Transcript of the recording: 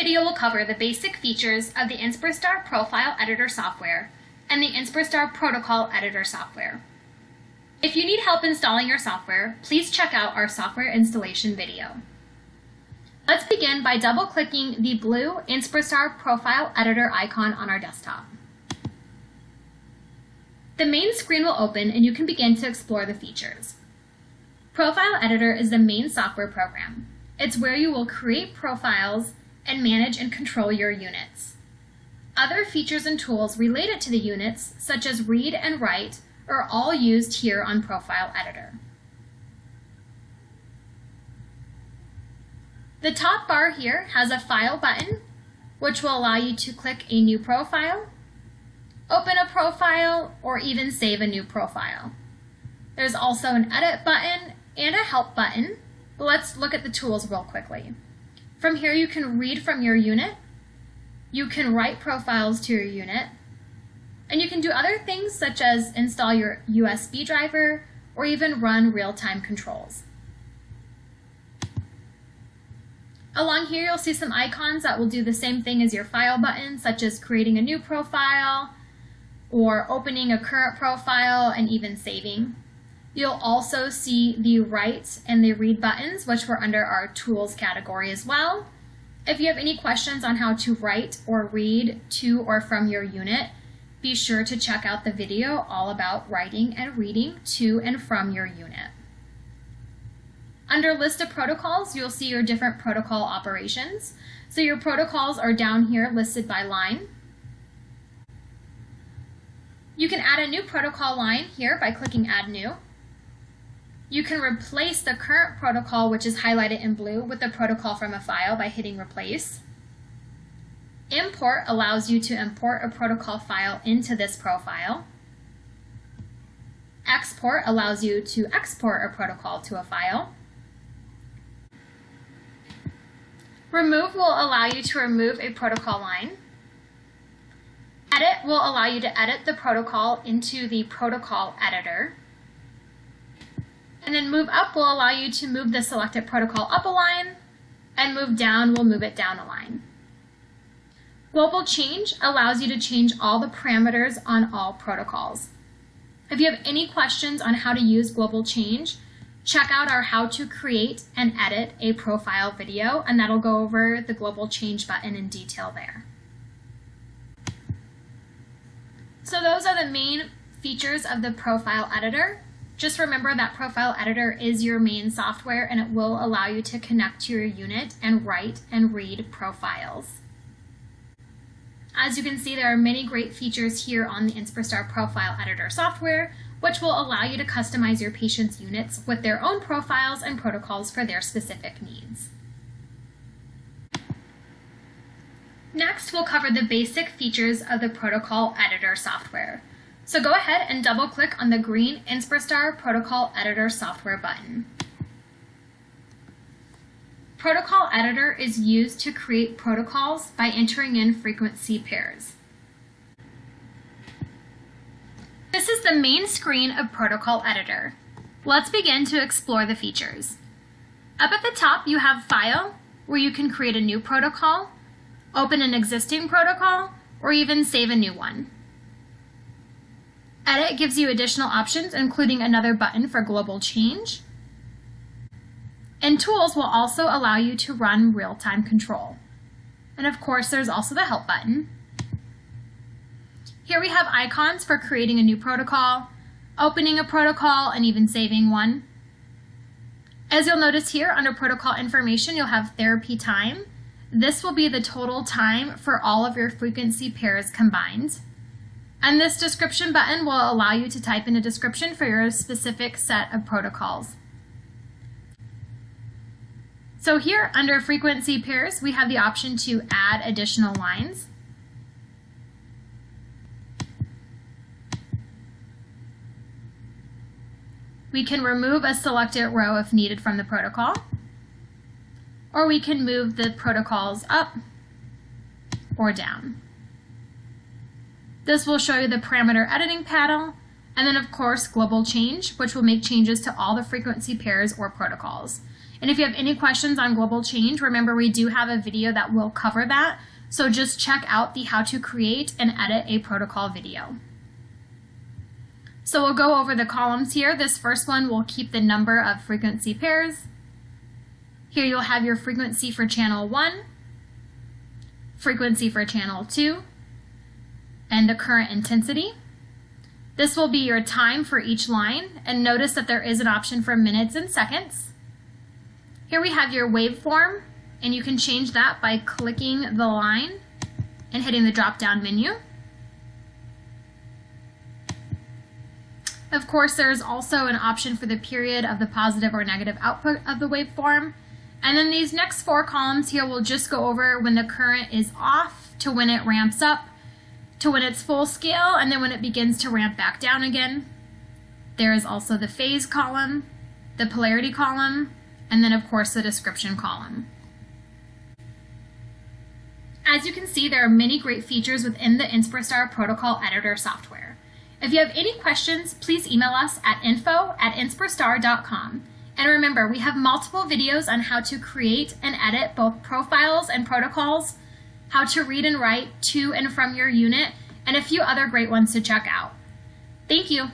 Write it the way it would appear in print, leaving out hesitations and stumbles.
video will cover the basic features of the Inspirstar Profile Editor software and the Inspirstar Protocol Editor software. If you need help installing your software, please check out our software installation video. Let's begin by double-clicking the blue Inspirstar Profile Editor icon on our desktop. The main screen will open and you can begin to explore the features. Profile Editor is the main software program. It's where you will create profiles and manage and control your units. Other features and tools related to the units, such as read and write, are all used here on Profile Editor. The top bar here has a File button, which will allow you to click a new profile, open a profile, or even save a new profile. There's also an Edit button and a Help button. But let's look at the tools real quickly. From here you can read from your unit, you can write profiles to your unit, and you can do other things such as install your USB driver or even run real-time controls. Along here you'll see some icons that will do the same thing as your File button, such as creating a new profile or opening a current profile and even saving. You'll also see the Write and the Read buttons, which were under our Tools category as well. If you have any questions on how to write or read to or from your unit, be sure to check out the video all about writing and reading to and from your unit. Under List of Protocols, you'll see your different protocol operations. So your protocols are down here listed by line. You can add a new protocol line here by clicking Add New. You can replace the current protocol, which is highlighted in blue, with the protocol from a file by hitting Replace. Import allows you to import a protocol file into this profile. Export allows you to export a protocol to a file. Remove will allow you to remove a protocol line. Edit will allow you to edit the protocol into the Protocol Editor. And then Move Up will allow you to move the selected protocol up a line, and Move Down will move it down a line. Global Change allows you to change all the parameters on all protocols. If you have any questions on how to use Global Change, check out our How to Create and Edit a Profile video, and that'll go over the Global Change button in detail there. So those are the main features of the Profile Editor. Just remember that Profile Editor is your main software and it will allow you to connect to your unit and write and read profiles. As you can see, there are many great features here on the Inspirstar Profile Editor software, which will allow you to customize your patients' units with their own profiles and protocols for their specific needs. Next, we'll cover the basic features of the Protocol Editor software. So go ahead and double-click on the green Inspirstar Protocol Editor software button. Protocol Editor is used to create protocols by entering in frequency pairs. This is the main screen of Protocol Editor. Let's begin to explore the features. Up at the top, you have File, where you can create a new protocol, open an existing protocol, or even save a new one. Edit gives you additional options, including another button for global change. And Tools will also allow you to run real-time control. And of course, there's also the Help button. Here we have icons for creating a new protocol, opening a protocol, and even saving one. As you'll notice here, under Protocol Information, you'll have Therapy Time. This will be the total time for all of your frequency pairs combined. And this description button will allow you to type in a description for your specific set of protocols. So here under frequency pairs, we have the option to add additional lines. We can remove a selected row if needed from the protocol, or we can move the protocols up or down. This will show you the parameter editing panel, and then of course global change, which will make changes to all the frequency pairs or protocols. And if you have any questions on global change, remember we do have a video that will cover that. So just check out the how to create and edit a protocol video. So we'll go over the columns here. This first one will keep the number of frequency pairs. Here you'll have your frequency for channel 1, frequency for channel 2, and the current intensity. This will be your time for each line, and notice that there is an option for minutes and seconds. Here we have your waveform, and you can change that by clicking the line and hitting the drop-down menu. Of course, there is also an option for the period of the positive or negative output of the waveform. And then these next 4 columns here will just go over when the current is off to when it ramps up to when it's full scale, and then when it begins to ramp back down again. There is also the phase column, the polarity column, and then of course the description column. As you can see, there are many great features within the Inspirstar Protocol Editor software. If you have any questions, please email us at info@inspirstar.com. And remember, we have multiple videos on how to create and edit both profiles and protocols, how to read and write to and from your unit, and a few other great ones to check out. Thank you.